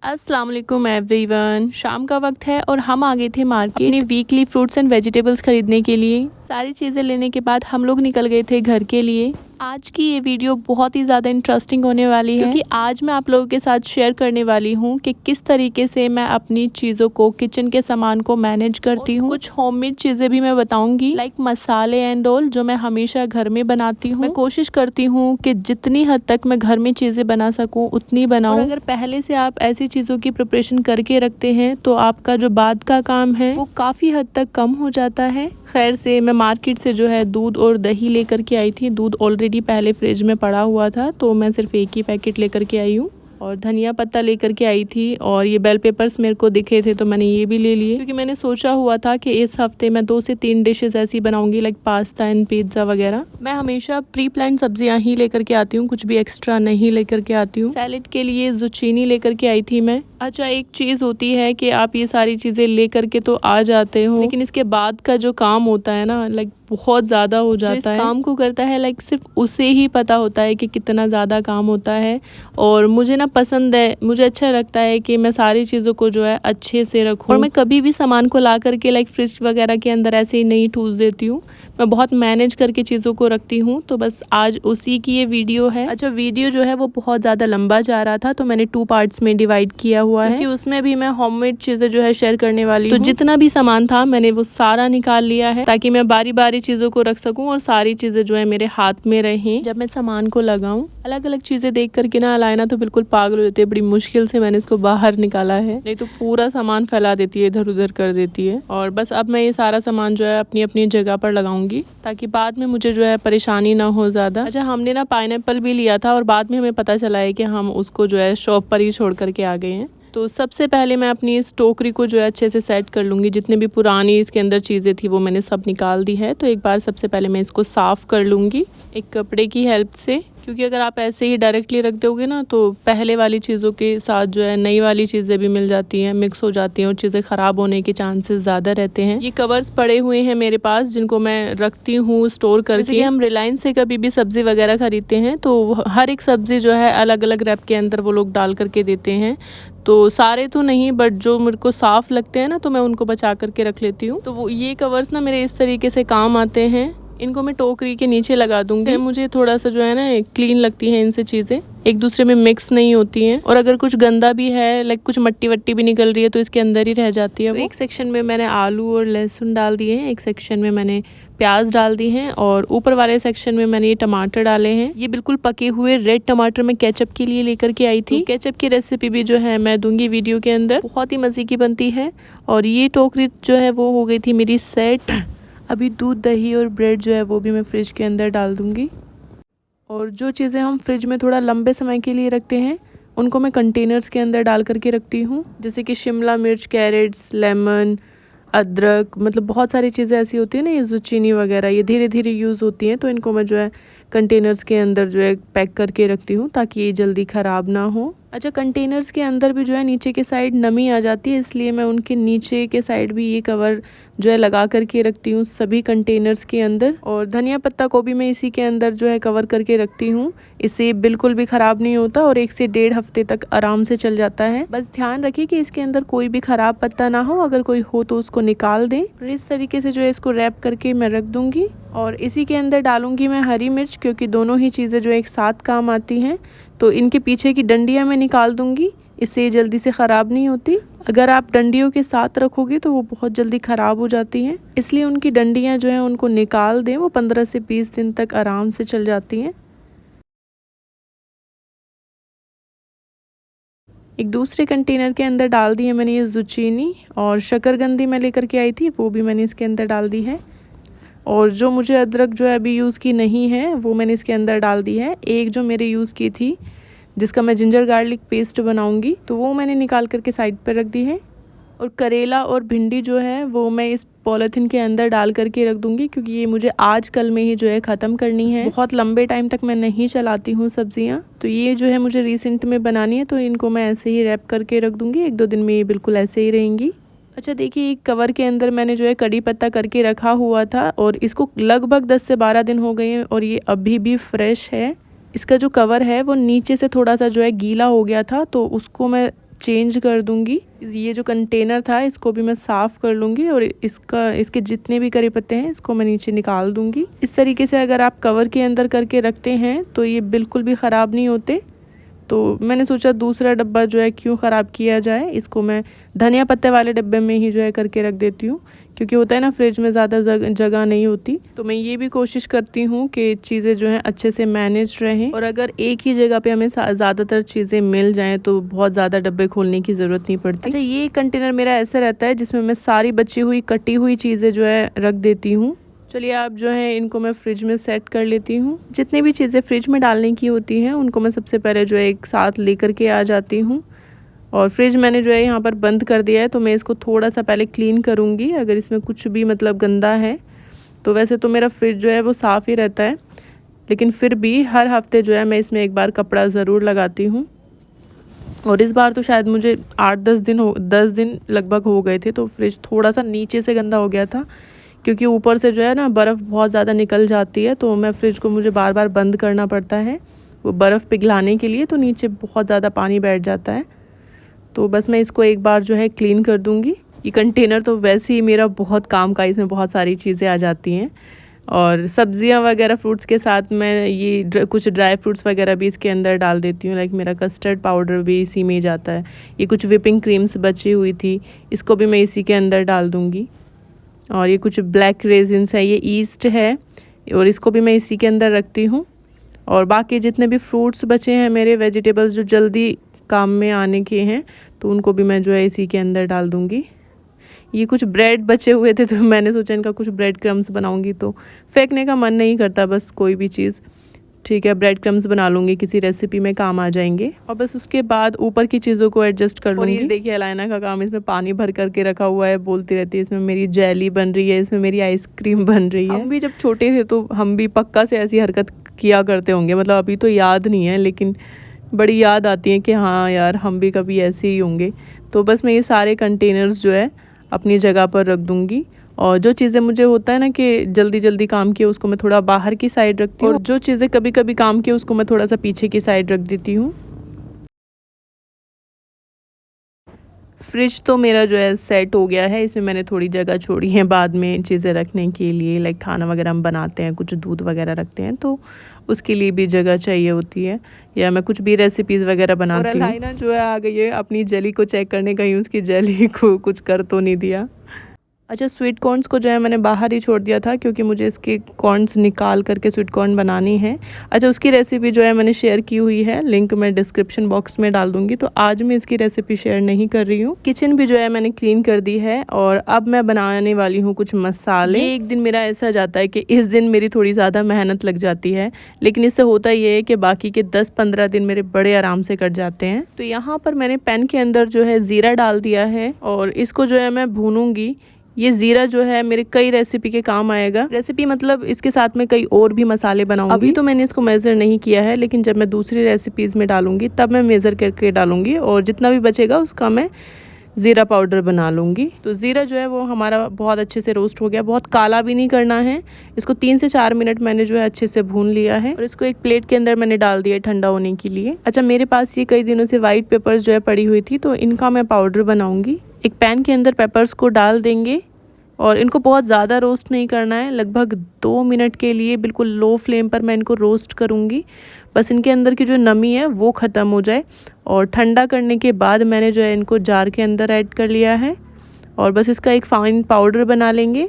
अस्सलाम वालेकुम एवरीवन। शाम का वक्त है और हम आ गए थे मार्केट अपने वीकली फ्रूट्स एंड वेजिटेबल्स खरीदने के लिए। सारी चीज़ें लेने के बाद हम लोग निकल गए थे घर के लिए। आज की ये वीडियो बहुत ही ज़्यादा इंटरेस्टिंग होने वाली है क्योंकि आज मैं आप लोगों के साथ शेयर करने वाली हूँ कि किस तरीके से मैं अपनी चीज़ों को, किचन के सामान को मैनेज करती हूँ। कुछ होममेड चीज़ें भी मैं बताऊंगी, लाइक मसाले एंड ऑल, जो मैं हमेशा घर में बनाती हूँ। मैं कोशिश करती हूँ कि जितनी हद तक मैं घर में चीज़ें बना सकूँ उतनी बनाऊँ। अगर पहले से आप ऐसी चीज़ों की प्रिपरेशन करके रखते हैं तो आपका जो बाद का काम है वो काफ़ी हद तक कम हो जाता है। खैर से मैं मार्केट से जो है दूध और दही लेकर के आई थी। दूध ऑलरेडी पहले फ्रिज में पड़ा हुआ था तो मैं सिर्फ एक ही पैकेट लेकर के आई हूँ, और धनिया पत्ता लेकर के आई थी, और ये बेल पेपर्स मेरे को दिखे थे तो मैंने ये भी ले लिए क्योंकि मैंने सोचा हुआ था कि इस हफ्ते मैं 2 से 3 डिशेस ऐसी बनाऊंगी, लाइक पास्ता एंड पिज्ज़ा वगैरह। मैं हमेशा प्री प्लान्ड सब्जियां ही लेकर के आती हूँ, कुछ भी एक्स्ट्रा नहीं लेकर के आती हूँ। सैलेड के लिए जुचीनी लेकर के आई थी मैं। अच्छा, एक चीज़ होती है कि आप ये सारी चीज़ें लेकर के तो आ जाते हो, लेकिन इसके बाद का जो काम होता है ना, लाइक बहुत ज़्यादा हो जाता है। काम को करता है लाइक सिर्फ उसे ही पता होता है कि कितना ज़्यादा काम होता है। और मुझे ना पसंद है, मुझे अच्छा लगता है कि मैं सारी चीज़ों को जो है अच्छे से रखूँ, और मैं कभी भी सामान को ला करके लाइक फ्रिज वगैरह के अंदर ऐसे ही नहीं ठूस देती हूँ। मैं बहुत मैनेज करके चीज़ों को रखती हूँ। तो बस आज उसी की ये वीडियो है। अच्छा, वीडियो जो है वो बहुत ज़्यादा लंबा जा रहा था तो मैंने 2 पार्ट्स में डिवाइड किया हुआ है कि उसमें भी मैं होममेड चीज़ें जो है शेयर करने वाली हूँ। तो जितना भी सामान था मैंने वो सारा निकाल लिया है ताकि मैं बारी बारी चीज़ों को रख सकूँ और सारी चीज़ें जो है मेरे हाथ में रहें जब मैं सामान को लगाऊँ। अलग अलग चीज़ें देख करके ना अलायना तो बिल्कुल पागल हो जाती है। बड़ी मुश्किल से मैंने इसको बाहर निकाला है, नहीं तो पूरा सामान फैला देती है, इधर उधर कर देती है। और बस अब मैं ये सारा सामान जो है अपनी अपनी जगह पर लगाऊंगी ताकि बाद में मुझे जो है परेशानी ना हो ज़्यादा। अच्छा, हमने ना पाइनएप्पल भी लिया था और बाद में हमें पता चला है कि हम उसको जो है शॉप पर ही छोड़ करके आ गए हैं। तो सबसे पहले मैं अपनी इस टोकरी को जो है अच्छे से सेट कर लूँगी। जितने भी पुरानी इसके अंदर चीज़ें थी वो मैंने सब निकाल दी है। तो एक बार सबसे पहले मैं इसको साफ़ कर लूँगी एक कपड़े की हेल्प से, क्योंकि अगर आप ऐसे ही डायरेक्टली रख दोगे ना तो पहले वाली चीज़ों के साथ जो है नई वाली चीज़ें भी मिल जाती हैं, मिक्स हो जाती हैं और चीज़ें ख़राब होने के चांसेस ज़्यादा रहते हैं। ये कवर्स पड़े हुए हैं मेरे पास जिनको मैं रखती हूँ स्टोर करके। जैसे कि हम रिलायंस से कभी भी सब्ज़ी वगैरह खरीदते हैं तो हर एक सब्ज़ी जो है अलग अलग रैप के अंदर वो लोग डाल करके देते हैं। तो सारे तो नहीं, बट जो मेरे को साफ़ लगते हैं ना तो मैं उनको बचा करके रख लेती हूँ। तो वो ये कवर्स ना मेरे इस तरीके से काम आते हैं। इनको मैं टोकरी के नीचे लगा दूंगी। मुझे थोड़ा सा जो है ना क्लीन लगती है इनसे, चीज़ें एक दूसरे में मिक्स नहीं होती हैं। और अगर कुछ गंदा भी है, लाइक कुछ मट्टी वट्टी भी निकल रही है तो इसके अंदर ही रह जाती है। तो एक सेक्शन में मैंने आलू और लहसुन डाल दिए हैं, एक सेक्शन में मैंने प्याज डाल दी हैं, और ऊपर वाले सेक्शन में मैंने ये टमाटर डाले हैं। ये बिल्कुल पके हुए रेड टमाटर मैं केचप के लिए लेकर के आई थी। तो केचप की रेसिपी भी जो है मैं दूंगी वीडियो के अंदर, बहुत ही मज़े की बनती है। और ये टोकरी जो है वो हो गई थी मेरी सेट। अभी दूध, दही और ब्रेड जो है वो भी मैं फ्रिज के अंदर डाल दूंगी। और जो चीज़ें हम फ्रिज में थोड़ा लंबे समय के लिए रखते हैं उनको मैं कंटेनर्स के अंदर डाल करके रखती हूँ, जैसे कि शिमला मिर्च, कैरेट्स, लेमन, अदरक, मतलब बहुत सारी चीज़ें ऐसी होती है ना, ये जुचीनी वगैरह, ये धीरे धीरे यूज़ होती हैं। तो इनको मैं जो है कंटेनर्स के अंदर जो है पैक करके रखती हूँ ताकि ये जल्दी ख़राब ना हो। अच्छा, कंटेनर्स के अंदर भी जो है नीचे के साइड नमी आ जाती है, इसलिए मैं उनके नीचे के साइड भी ये कवर जो है लगा करके रखती हूँ सभी कंटेनर्स के अंदर। और धनिया पत्ता को भी मैं इसी के अंदर जो है कवर करके रखती हूँ, इससे बिल्कुल भी ख़राब नहीं होता और 1 से 1.5 हफ्ते तक आराम से चल जाता है। बस ध्यान रखिए कि इसके अंदर कोई भी ख़राब पत्ता ना हो, अगर कोई हो तो उसको निकाल दें। और इस तरीके से जो है इसको रैप करके मैं रख दूँगी। और इसी के अंदर डालूंगी मैं हरी मिर्च, क्योंकि दोनों ही चीज़ें जो एक साथ काम आती हैं। तो इनके पीछे की डंडियाँ मैं निकाल दूंगी, इससे ये जल्दी से ख़राब नहीं होती। अगर आप डंडियों के साथ रखोगे तो वो बहुत जल्दी ख़राब हो जाती हैं, इसलिए उनकी डंडियाँ जो हैं उनको निकाल दें, वो 15 से 20 दिन तक आराम से चल जाती हैं। एक दूसरे कंटेनर के अंदर डाल दी है मैंने ये जुचीनी, और शकरकंदी मैं लेकर के आई थी वो भी मैंने इसके अंदर डाल दी है। और जो मुझे अदरक जो है अभी यूज़ की नहीं है वो मैंने इसके अंदर डाल दी है। एक जो मेरे यूज़ की थी जिसका मैं जिंजर गार्लिक पेस्ट बनाऊंगी तो वो मैंने निकाल करके साइड पर रख दी है। और करेला और भिंडी जो है वो मैं इस पॉलीथीन के अंदर डाल करके रख दूंगी, क्योंकि ये मुझे आज कल में ही जो है ख़त्म करनी है। बहुत लंबे टाइम तक मैं नहीं चलाती हूँ सब्जियाँ, तो ये जो है मुझे रिसेंट में बनानी है, तो इनको मैं ऐसे ही रैप करके रख दूंगी। 1-2 दिन में ये बिल्कुल ऐसे ही रहेंगी। अच्छा, देखिए एक कवर के अंदर मैंने जो है कड़ी पत्ता करके रखा हुआ था और इसको लगभग 10 से 12 दिन हो गए हैं और ये अभी भी फ्रेश है। इसका जो कवर है वो नीचे से थोड़ा सा जो है गीला हो गया था, तो उसको मैं चेंज कर दूंगी। ये जो कंटेनर था इसको भी मैं साफ़ कर लूँगी और इसके जितने भी करी पत्ते हैं इसको मैं नीचे निकाल दूंगी। इस तरीके से अगर आप कवर के अंदर करके रखते हैं तो ये बिल्कुल भी ख़राब नहीं होते। तो मैंने सोचा दूसरा डब्बा जो है क्यों ख़राब किया जाए, इसको मैं धनिया पत्ते वाले डब्बे में ही जो है करके रख देती हूँ, क्योंकि होता है ना फ्रिज में ज़्यादा जगह नहीं होती। तो मैं ये भी कोशिश करती हूँ कि चीज़ें जो हैं अच्छे से मैनेज रहें, और अगर एक ही जगह पे हमें ज़्यादातर चीज़ें मिल जाएँ तो बहुत ज़्यादा डब्बे खोलने की ज़रूरत नहीं पड़ती। अच्छा, ये कंटेनर मेरा ऐसा रहता है जिसमें मैं सारी बची हुई कटी हुई चीज़ें जो है रख देती हूँ। चलिए आप जो है इनको मैं फ्रिज में सेट कर लेती हूँ। जितनी भी चीज़ें फ्रिज में डालने की होती हैं उनको मैं सबसे पहले जो है एक साथ लेकर के आ जाती हूँ। और फ्रिज मैंने जो है यहाँ पर बंद कर दिया है, तो मैं इसको थोड़ा सा पहले क्लीन करूँगी अगर इसमें कुछ भी मतलब गंदा है। तो वैसे तो मेरा फ्रिज जो है वो साफ़ ही रहता है, लेकिन फिर भी हर हफ्ते जो है मैं इसमें एक बार कपड़ा ज़रूर लगाती हूँ। और इस बार तो शायद मुझे 10 दिन लगभग हो गए थे, तो फ्रिज थोड़ा सा नीचे से गंदा हो गया था, क्योंकि ऊपर से जो है ना बर्फ़ बहुत ज़्यादा निकल जाती है, तो मैं फ्रिज को मुझे बार बार बंद करना पड़ता है वो बर्फ़ पिघलाने के लिए, तो नीचे बहुत ज़्यादा पानी बैठ जाता है। तो बस मैं इसको एक बार जो है क्लीन कर दूँगी। ये कंटेनर तो वैसे ही मेरा बहुत काम का, इसमें बहुत सारी चीज़ें आ जाती हैं, और सब्जियां वगैरह फ्रूट्स के साथ मैं ये कुछ ड्राई फ्रूट्स वगैरह भी इसके अंदर डाल देती हूँ। लाइक मेरा कस्टर्ड पाउडर भी इसी में ही जाता है। ये कुछ व्हिपिंग क्रीम्स बची हुई थी, इसको भी मैं इसी के अंदर डाल दूँगी। और ये कुछ ब्लैक रेजिन्स है, ये ईस्ट है, और इसको भी मैं इसी के अंदर रखती हूँ। और बाकी जितने भी फ्रूट्स बचे हैं मेरे, वेजिटेबल्स जो जल्दी काम में आने के हैं, तो उनको भी मैं जो है इसी के अंदर डाल दूँगी। ये कुछ ब्रेड बचे हुए थे, तो मैंने सोचा इनका कुछ ब्रेड क्रम्स बनाऊँगी, तो फेंकने का मन नहीं करता बस कोई भी चीज़। ठीक है, ब्रेड क्रम्स बना लूँगी, किसी रेसिपी में काम आ जाएंगे। और बस उसके बाद ऊपर की चीज़ों को एडजस्ट कर लूँगी। देखिए अलाइना का काम, इसमें पानी भर करके रखा हुआ है, बोलती रहती है इसमें मेरी जेली बन रही है, इसमें मेरी आइसक्रीम बन रही है। हम भी जब छोटे थे तो हम भी पक्का से ऐसी हरकत किया करते होंगे, मतलब अभी तो याद नहीं है, लेकिन बड़ी याद आती है कि हाँ यार हम भी कभी ऐसे ही होंगे। तो बस मैं ये सारे कंटेनर्स जो है अपनी जगह पर रख दूँगी, और जो चीज़ें मुझे होता है ना कि जल्दी जल्दी काम किए उसको मैं थोड़ा बाहर की साइड रखती हूँ, और जो चीज़ें कभी कभी काम किए उसको मैं थोड़ा सा पीछे की साइड रख देती हूँ। फ्रिज तो मेरा जो है सेट हो गया है, इसमें मैंने थोड़ी जगह छोड़ी है बाद में चीज़ें रखने के लिए। लाइक खाना वगैरह हम बनाते हैं, कुछ दूध वगैरह रखते हैं, तो उसके लिए भी जगह चाहिए होती है, या मैं कुछ भी रेसिपीज़ वगैरह बनाती हूँ। और अलाइना जो है आ गई है अपनी जेली को चेक करने, कहीं उसकी जेली को कुछ कर तो नहीं दिया। अच्छा, स्वीट कॉर्न्स को जो है मैंने बाहर ही छोड़ दिया था, क्योंकि मुझे इसके कॉर्न्स निकाल करके स्वीट कॉर्न बनानी है। अच्छा, उसकी रेसिपी जो है मैंने शेयर की हुई है, लिंक मैं डिस्क्रिप्शन बॉक्स में डाल दूँगी। तो आज मैं इसकी रेसिपी शेयर नहीं कर रही हूँ। किचन भी जो है मैंने क्लीन कर दी है, और अब मैं बनाने वाली हूँ कुछ मसाले। ये एक दिन मेरा ऐसा जाता है कि इस दिन मेरी थोड़ी ज़्यादा मेहनत लग जाती है, लेकिन इससे होता ये है कि बाकी के 10-15 दिन मेरे बड़े आराम से कट जाते हैं। तो यहाँ पर मैंने पैन के अंदर जो है ज़ीरा डाल दिया है, और इसको जो है मैं भूनूंगी। ये ज़ीरा जो है मेरे कई रेसिपी के काम आएगा। रेसिपी मतलब इसके साथ में कई और भी मसाले बनाऊंगी। अभी तो मैंने इसको मेज़र नहीं किया है, लेकिन जब मैं दूसरी रेसिपीज़ में डालूंगी तब मैं मेज़र करके डालूंगी, और जितना भी बचेगा उसका मैं ज़ीरा पाउडर बना लूँगी। तो ज़ीरा जो है वो हमारा बहुत अच्छे से रोस्ट हो गया, बहुत काला भी नहीं करना है। इसको 3 से 4 मिनट मैंने जो है अच्छे से भून लिया है, और इसको एक प्लेट के अंदर मैंने डाल दिया ठंडा होने के लिए। अच्छा, मेरे पास ये कई दिनों से वाइट पेपर्स जो है पड़ी हुई थी, तो इनका मैं पाउडर बनाऊँगी। एक पैन के अंदर पेपर्स को डाल देंगे, और इनको बहुत ज़्यादा रोस्ट नहीं करना है, लगभग 2 मिनट के लिए बिल्कुल लो फ्लेम पर मैं इनको रोस्ट करूँगी। बस इनके अंदर की जो नमी है वो ख़त्म हो जाए, और ठंडा करने के बाद मैंने जो है इनको जार के अंदर ऐड कर लिया है, और बस इसका एक फाइन पाउडर बना लेंगे।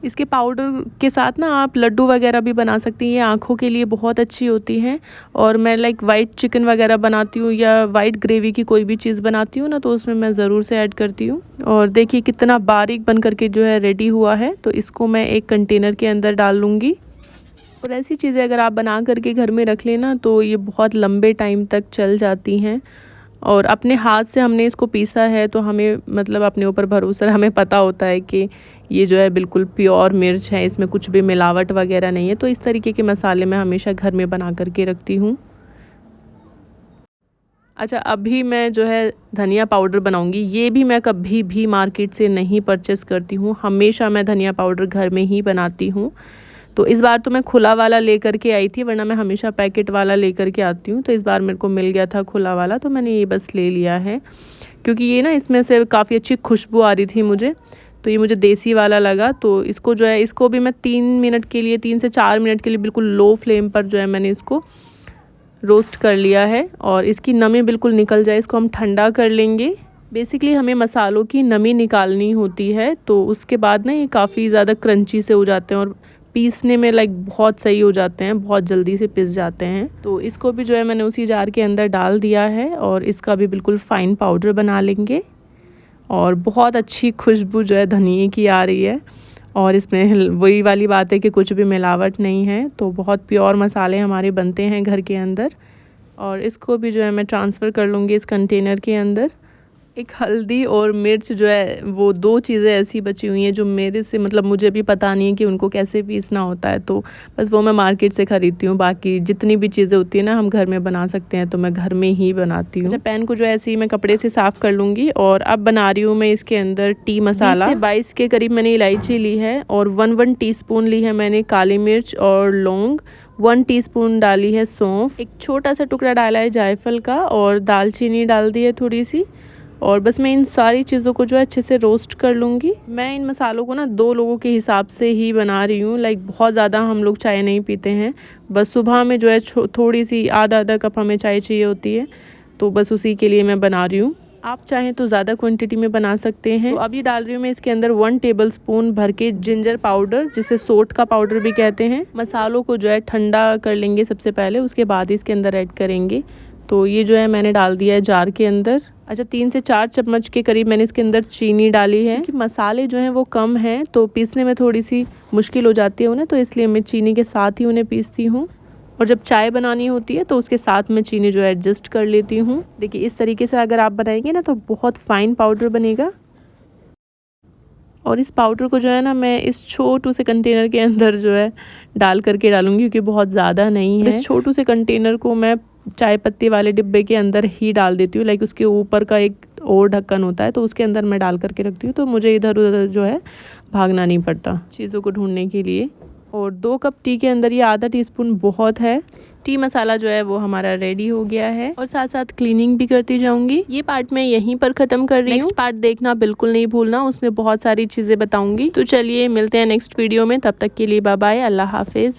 इसके पाउडर के साथ ना आप लड्डू वगैरह भी बना सकती हैं, ये आँखों के लिए बहुत अच्छी होती हैं। और मैं लाइक वाइट चिकन वगैरह बनाती हूँ, या वाइट ग्रेवी की कोई भी चीज़ बनाती हूँ ना, तो उसमें मैं ज़रूर से ऐड करती हूँ। और देखिए कितना बारीक बन करके जो है रेडी हुआ है, तो इसको मैं एक कंटेनर के अंदर डाल लूँगी। और ऐसी चीज़ें अगर आप बना करके घर में रख लेना तो ये बहुत लंबे टाइम तक चल जाती हैं। और अपने हाथ से हमने इसको पीसा है, तो हमें मतलब अपने ऊपर भरोसा, हमें पता होता है कि ये जो है बिल्कुल प्योर मिर्च है, इसमें कुछ भी मिलावट वगैरह नहीं है। तो इस तरीके के मसाले मैं हमेशा घर में बना करके रखती हूँ। अच्छा, अभी मैं जो है धनिया पाउडर बनाऊंगी। ये भी मैं कभी भी मार्केट से नहीं परचेस करती हूँ, हमेशा मैं धनिया पाउडर घर में ही बनाती हूँ। तो इस बार तो मैं खुला वाला लेकर के आई थी, वरना मैं हमेशा पैकेट वाला लेकर के आती हूँ। तो इस बार मेरे को मिल गया था खुला वाला, तो मैंने ये बस ले लिया है, क्योंकि ये ना इसमें से काफ़ी अच्छी खुशबू आ रही थी मुझे, तो ये मुझे देसी वाला लगा। तो इसको जो है, इसको भी मैं 3 मिनट के लिए, 3 से 4 मिनट के लिए बिल्कुल लो फ्लेम पर जो है मैंने इसको रोस्ट कर लिया है। और इसकी नमी बिल्कुल निकल जाए, इसको हम ठंडा कर लेंगे। बेसिकली हमें मसालों की नमी निकालनी होती है, तो उसके बाद ना ये काफ़ी ज़्यादा क्रंची से हो जाते हैं और पीसने में बहुत सही हो जाते हैं, बहुत जल्दी से पिस जाते हैं। तो इसको भी जो है मैंने उसी जार के अंदर डाल दिया है और इसका भी बिल्कुल फ़ाइन पाउडर बना लेंगे। और बहुत अच्छी खुशबू जो है धनिए की आ रही है, और इसमें वही वाली बात है कि कुछ भी मिलावट नहीं है, तो बहुत प्योर मसाले हमारे बनते हैं घर के अंदर। और इसको भी जो है मैं ट्रांसफ़र कर लूँगी इस कंटेनर के अंदर। एक हल्दी और मिर्च जो है, वो 2 चीज़ें ऐसी बची हुई हैं जो मेरे से मुझे भी पता नहीं है कि उनको कैसे पीसना होता है, तो बस वो मैं मार्केट से ख़रीदती हूँ। बाकी जितनी भी चीज़ें होती हैं ना हम घर में बना सकते हैं, तो मैं घर में ही बनाती हूँ। अच्छा, पैन को जो है ऐसे ही मैं कपड़े से साफ़ कर लूँगी। और अब बना रही हूँ मैं इसके अंदर टी मसाला। 20 से 22 के करीब मैंने इलायची ली है, और 1 टीस्पून ली है मैंने काली मिर्च और लौंग, 1 टीस्पून डाली है सौंफ, एक छोटा सा टुकड़ा डाला है जायफल का, और दालचीनी डाल दी है थोड़ी सी। और बस मैं इन सारी चीज़ों को जो है अच्छे से रोस्ट कर लूँगी। मैं इन मसालों को ना 2 लोगों के हिसाब से ही बना रही हूँ। बहुत ज़्यादा हम लोग चाय नहीं पीते हैं, बस सुबह में जो है थोड़ी सी आधा कप हमें चाय चाहिए होती है, तो बस उसी के लिए मैं बना रही हूँ। आप चाहें तो ज़्यादा क्वांटिटी में बना सकते हैं। तो अभी डाल रही हूँ मैं इसके अंदर 1 टेबलस्पून भर के जिंजर पाउडर, जिसे सोट का पाउडर भी कहते हैं। मसालों को जो है ठंडा कर लेंगे सबसे पहले, उसके बाद इसके अंदर ऐड करेंगे। तो ये जो है मैंने डाल दिया है जार के अंदर। अच्छा, 3 से 4 चम्मच के करीब मैंने इसके अंदर चीनी डाली है, क्योंकि मसाले जो हैं वो कम हैं, तो पीसने में थोड़ी सी मुश्किल हो जाती है उन्हें, तो इसलिए मैं चीनी के साथ ही उन्हें पीसती हूँ। और जब चाय बनानी होती है तो उसके साथ में चीनी जो है एडजस्ट कर लेती हूँ। देखिए, इस तरीके से अगर आप बनाएंगे ना तो बहुत फ़ाइन पाउडर बनेगा। और इस पाउडर को जो है ना मैं इस छोटू से कंटेनर के अंदर जो है डाल करके डालूंगी, क्योंकि बहुत ज़्यादा नहीं है। इस छोटू से कंटेनर को मैं चाय पत्ती वाले डिब्बे के अंदर ही डाल देती हूँ। उसके ऊपर का एक और ढक्कन होता है, तो उसके अंदर मैं डाल करके रखती हूँ, तो मुझे इधर उधर जो है भागना नहीं पड़ता चीज़ों को ढूंढने के लिए। और 2 कप टी के अंदर ये आधा टीस्पून बहुत है। टी मसाला जो है वो हमारा रेडी हो गया है, और साथ साथ क्लीनिंग भी करती जाऊंगी। ये पार्ट मैं यहीं पर ख़त्म कर रही हूँ। नेक्स्ट पार्ट देखना बिल्कुल नहीं भूलना, उसमें बहुत सारी चीज़ें बताऊंगी। तो चलिए मिलते हैं नेक्स्ट वीडियो में, तब तक के लिए बाय बाय, अल्लाह हाफिज़।